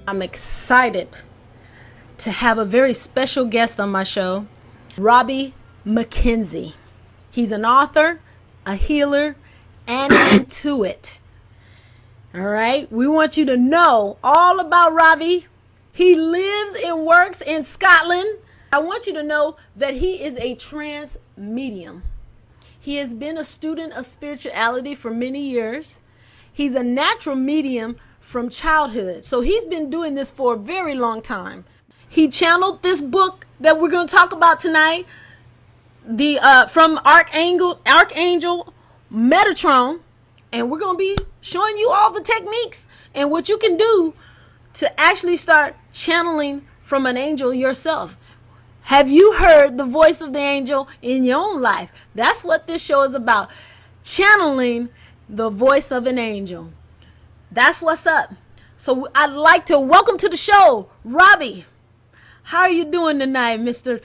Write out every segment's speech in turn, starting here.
I'm excited to have a very special guest on my show, Robbie Mackenzie. He's an author, a healer, and intuit. All right, we want you to know all about Robbie. He lives and works in Scotland. I want you to know that he is a trance medium. He has been a student of spirituality for many years. He's a natural medium from childhood. So he's been doing this for a very long time. He channeled this book that we're going to talk about tonight, from Archangel Metatron, and we're going to be showing you all the techniques and what you can do to actually start channeling from an angel yourself. Have you heard the voice of the angel in your own life? That's what this show is about. Channeling the voice of an angel. That's what's up. So I'd like to welcome to the show, Robbie. How are you doing tonight, Mr.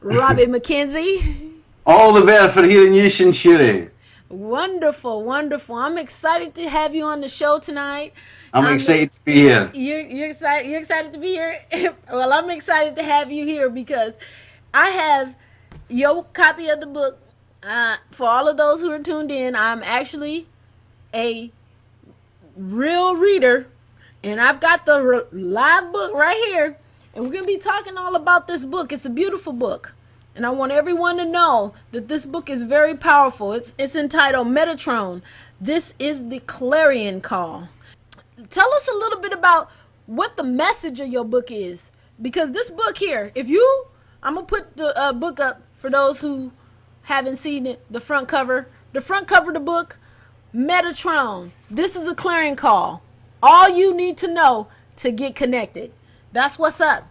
Robbie Mackenzie? All the better for hearing you, Shinshuri. Wonderful, wonderful. I'm excited to have you on the show tonight. I'm excited to be here. You're excited. You're excited to be here. Well, I'm excited to have you here because I have your copy of the book. For all of those who are tuned in, I'm actually a real reader, and I've got the live book right here, and we're gonna be talking all about this book. It's a beautiful book, and I want everyone to know that this book is very powerful. It's entitled Metatron. This is the Clarion Call. Tell us a little bit about what the message of your book is, because this book here, I'm gonna put the book up for those who haven't seen it. The front cover of the book, Metatron. This is a clarion call. All you need to know to get connected. That's what's up.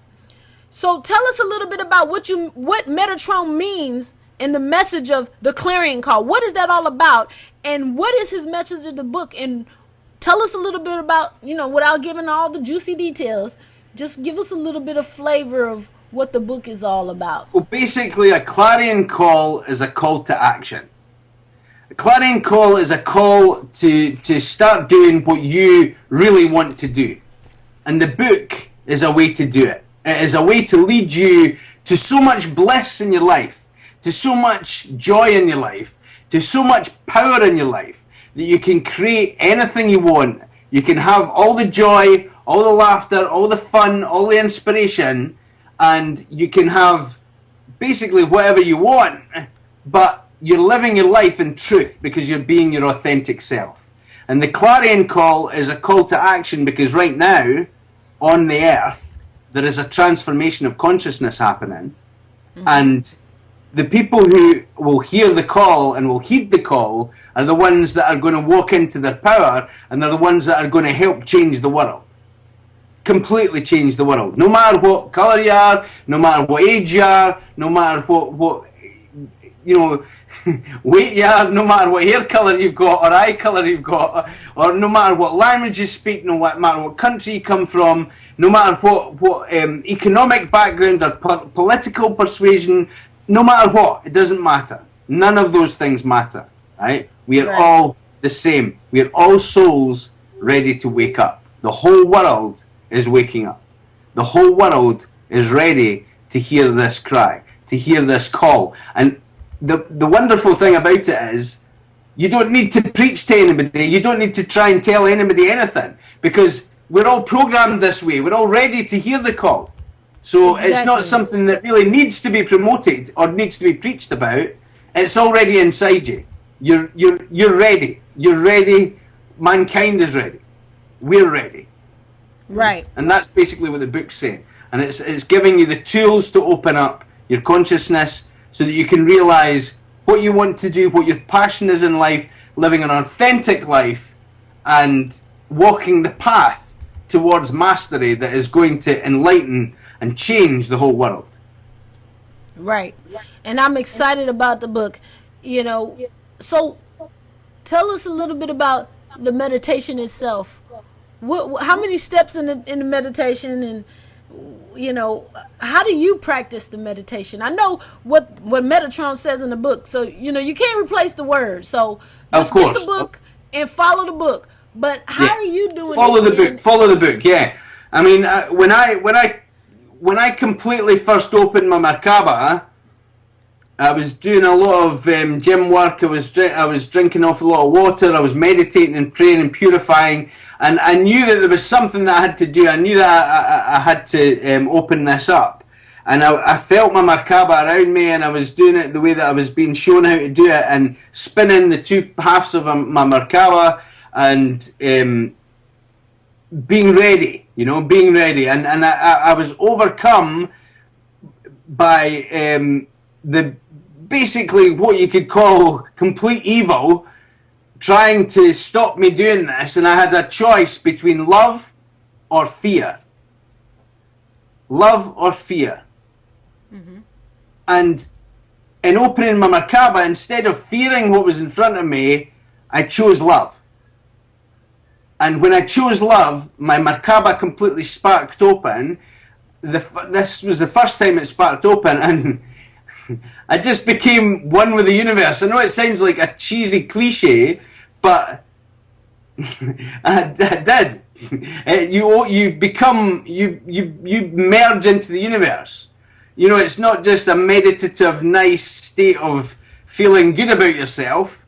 So tell us a little bit about what Metatron means and the message of the clarion call. What is that all about? And what is his message of the book? And tell us a little bit about, without giving all the juicy details, just give us a little bit of flavor of what the book is all about. Well, basically, a clarion call is a call to action. A clarion call is a call to start doing what you really want to do. And the book is a way to do it. It is a way to lead you to so much bliss in your life, to so much joy in your life, to so much power in your life, that you can create anything you want. You can have all the joy, all the laughter, all the fun, all the inspiration, and you can have basically whatever you want, but you're living your life in truth because you're being your authentic self. And the clarion call is a call to action because right now, on the earth, there is a transformation of consciousness happening. Mm-hmm. And the people who will hear the call and will heed the call are the ones that are going to walk into their power, and they're the ones that are going to help change the world. Completely change the world. No matter what colour you are, no matter what age you are, no matter what weight you are, no matter what hair colour you've got or eye colour you've got, or no matter what language you speak, no matter what country you come from, no matter what economic background or political persuasion, no matter what, it doesn't matter. None of those things matter, right? We are all the same. We are all souls ready to wake up. The whole world is waking up. The whole world is ready to hear this cry, to hear this call. And the wonderful thing about it is you don't need to preach to anybody. You don't need to try and tell anybody anything because we're all programmed this way. We're all ready to hear the call. So exactly. It's not something that really needs to be promoted or needs to be preached about. It's already inside you. You're ready. You're ready. Mankind is ready. We're ready. Right. And that's basically what the book's saying. And it's giving you the tools to open up your consciousness so that you can realize what you want to do, what your passion is in life, living an authentic life, and walking the path towards mastery that is going to enlighten and change the whole world. Right. And I'm excited about the book. So tell us a little bit about the meditation itself. How many steps in the meditation, and how do you practice the meditation? I know what Metatron says in the book, so you can't replace the words. So just get the book and follow the book. But how are you doing? Follow the book. Yeah. I mean, when I completely first opened my Merkaba, I was doing a lot of gym work. I was drinking off a lot of water. I was meditating and praying and purifying, and I knew that there was something that I had to do. I knew that I had to open this up, and I felt my Merkaba around me, and I was doing it the way that I was being shown how to do it, and spinning the two halves of my Merkaba, and being ready, being ready, and I was overcome by the basically what you could call complete evil trying to stop me doing this, and I had a choice between love or fear. Love or fear. Mm-hmm. And in opening my Merkaba, instead of fearing what was in front of me, I chose love. And when I chose love, my Merkaba completely sparked open. This was the first time it sparked open, and I just became one with the universe. I know it sounds like a cheesy cliche, but I did. You merge into the universe. It's not just a meditative, nice state of feeling good about yourself.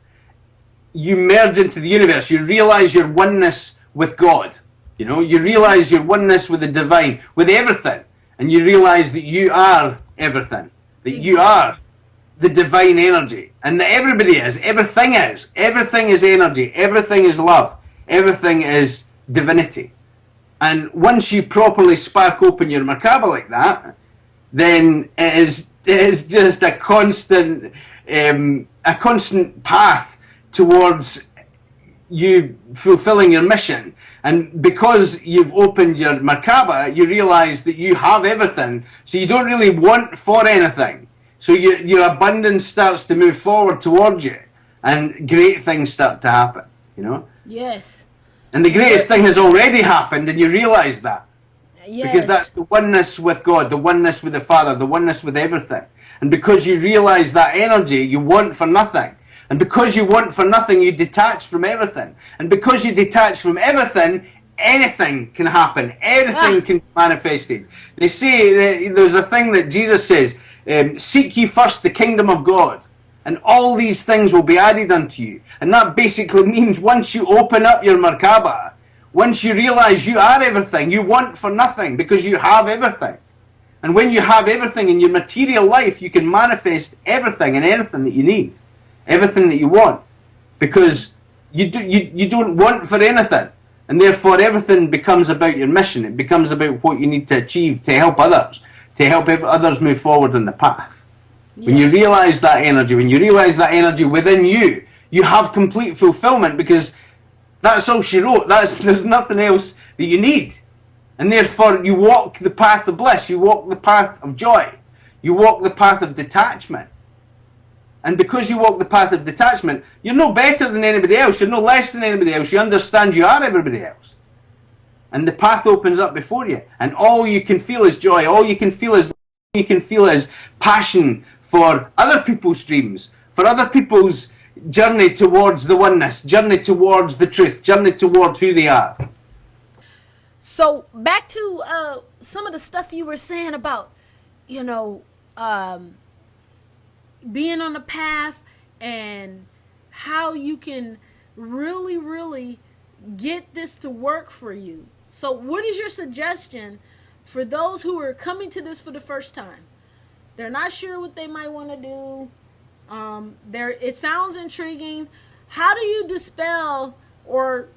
You merge into the universe. You realize your oneness with God. You realize your oneness with the divine, with everything, and you realize that you are everything. That you are the divine energy, and that everything is energy, everything is love, everything is divinity. And once you properly spark open your Merkaba like that, then it is just a constant path towards you fulfilling your mission. And because you've opened your Merkaba, you realize that you have everything, so you don't really want for anything. So your abundance starts to move forward towards you, and great things start to happen, Yes. And the greatest thing has already happened, and you realize that. Yes. Because that's the oneness with God, the oneness with the Father, the oneness with everything. And because you realize that energy, you want for nothing. And because you want for nothing, you detach from everything. And because you detach from everything, anything can happen. Anything can be manifested. They say, there's a thing that Jesus says, seek ye first the kingdom of God, and all these things will be added unto you. And that basically means once you open up your Merkaba, once you realize you are everything, you want for nothing because you have everything. And when you have everything in your material life, you can manifest everything and anything that you need. Everything that you want. Because you don't want for anything. And therefore everything becomes about your mission. It becomes about what you need to achieve to help others. To help others move forward on the path. Yeah. When you realize that energy within you, you have complete fulfillment, because that's all she wrote. There's nothing else that you need. And therefore you walk the path of bliss. You walk the path of joy. You walk the path of detachment. And because you walk the path of detachment, you're no better than anybody else. You're no less than anybody else. You understand you are everybody else. And the path opens up before you. And all you can feel is joy. All you can feel is passion for other people's dreams, for other people's journey towards the oneness, journey towards the truth, journey towards who they are. So back to some of the stuff you were saying about, being on the path, and how you can really, really get this to work for you. So what is your suggestion for those who are coming to this for the first time? They're not sure what they might want to do. It sounds intriguing. How do you dispel or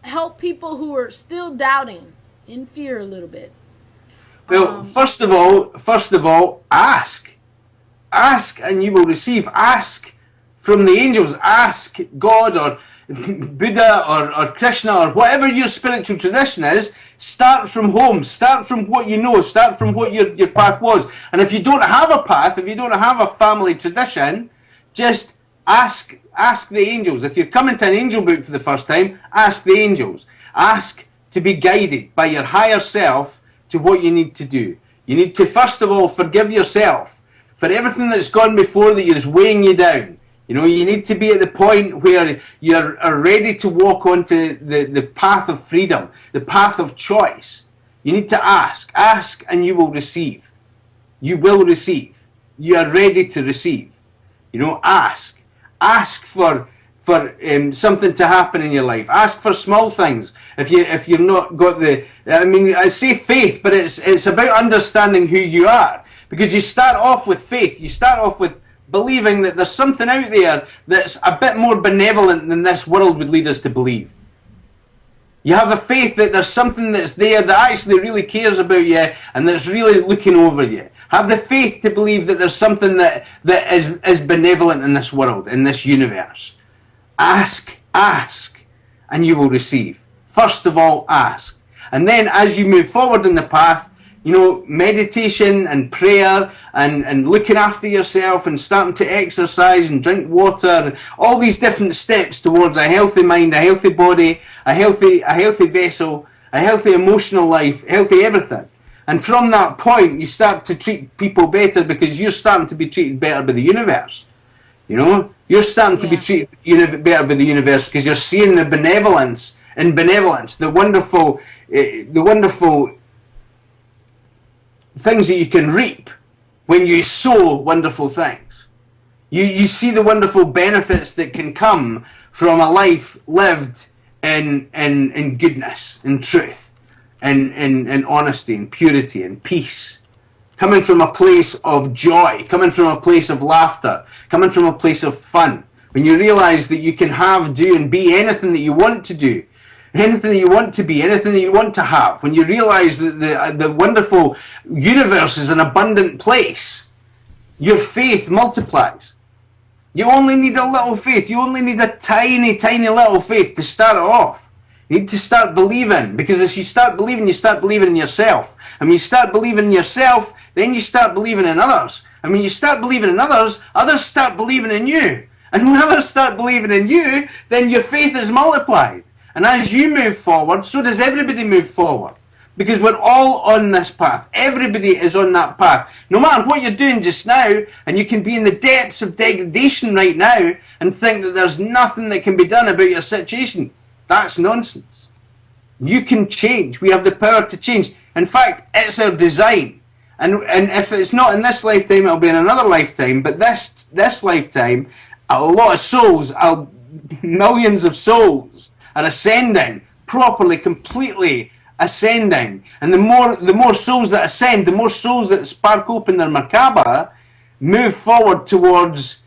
help people who are still doubting, in fear a little bit? Well, first of all, ask. Ask and you will receive. Ask from the angels. Ask God or Buddha or Krishna or whatever your spiritual tradition is. Start from home. Start from what you know. Start from what your path was. And if you don't have a path, if you don't have a family tradition, just ask the angels. If you're coming to an angel book for the first time, ask the angels. Ask to be guided by your higher self to what you need to do. You need to first of all forgive yourself for everything that's gone before that is weighing you down. You need to be at the point where you're ready to walk onto the path of freedom, the path of choice. You need to ask. Ask and you will receive. You will receive. You are ready to receive. You know, ask. Ask for something to happen in your life. Ask for small things. If you've not got the, I mean, I say faith, but it's about understanding who you are. Because you start off with faith. You start off with believing that there's something out there that's a bit more benevolent than this world would lead us to believe. You have a faith that there's something that's there that actually really cares about you and that's really looking over you. Have the faith to believe that there's something that is benevolent in this world, in this universe. Ask, and you will receive. First of all, ask. And then as you move forward in the path, you know, meditation and prayer and looking after yourself and starting to exercise and drink water, all these different steps towards a healthy mind, a healthy body, a healthy vessel, a healthy emotional life, healthy everything. And from that point, you start to treat people better because you're starting to be treated better by the universe. You know, you're starting to be treated better by the universe because you're seeing the benevolence, the wonderful things that you can reap when you sow wonderful things. You see the wonderful benefits that can come from a life lived in goodness, in truth, in honesty, and purity, and peace. Coming from a place of joy, coming from a place of laughter, coming from a place of fun. When you realize that you can have, do, and be anything that you want to do, anything that you want to be, anything that you want to have. When you realize that the wonderful universe is an abundant place, your faith multiplies. You only need a little faith. You only need a tiny, tiny little faith to start it off. You need to start believing, because as you start believing, you start believing in yourself. And when you start believing in yourself, then you start believing in others. And when you start believing in others, others start believing in you. And when others start believing in you, then your faith is multiplied. And as you move forward, so does everybody move forward. Because we're all on this path. Everybody is on that path. No matter what you're doing just now, and you can be in the depths of degradation right now and think that there's nothing that can be done about your situation. That's nonsense. You can change. We have the power to change. In fact, it's our design. And if it's not in this lifetime, it'll be in another lifetime. But this lifetime, a lot of souls, millions of souls, are ascending properly, completely ascending. And the more souls that ascend, the more souls that spark open their Merkaba, move forward towards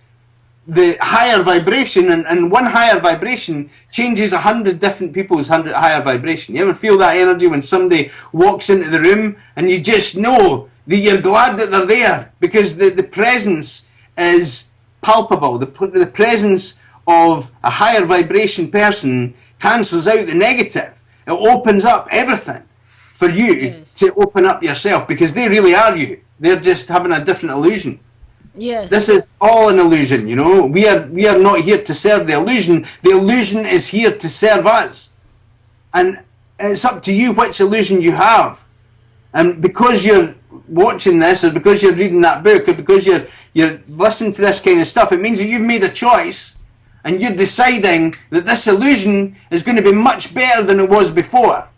the higher vibration, and one higher vibration changes 100 different people's higher vibration. You ever feel that energy when somebody walks into the room and you just know that you're glad that they're there because the presence is palpable. The presence of a higher vibration person cancels out the negative. It opens up everything for you to open up yourself, because they really are you. They're just having a different illusion. Yes. This is all an illusion, you know. We are not here to serve the illusion. The illusion is here to serve us. And it's up to you which illusion you have. And because you're watching this, or because you're reading that book, or because you're listening to this kind of stuff, it means that you've made a choice and you're deciding that this illusion is going to be much better than it was before.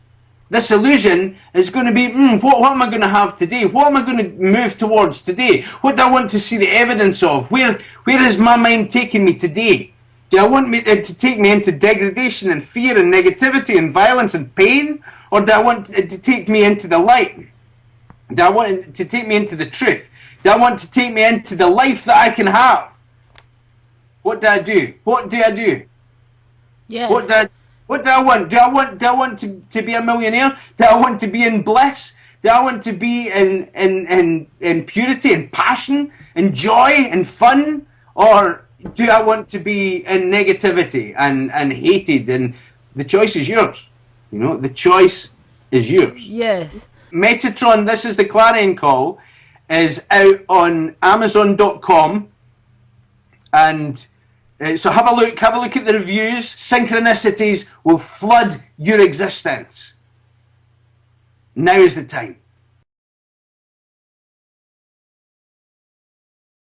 This illusion is going to be, what am I going to have today? What am I going to move towards today? What do I want to see the evidence of? Where is my mind taking me today? Do I want it to take me into degradation and fear and negativity and violence and pain? Or do I want it to take me into the light? Do I want it to take me into the truth? Do I want to take me into the life that I can have? What do I do? What do I do? Yes. What do I want? Do I want to be a millionaire? Do I want to be in bliss? Do I want to be in purity and passion and joy and fun? Or do I want to be in negativity and hated? And the choice is yours. You know, the choice is yours. Yes. Metatron, this is the Clarion Call, is out on Amazon.com. And so have a look at the reviews. Synchronicities will flood your existence. Now is the time.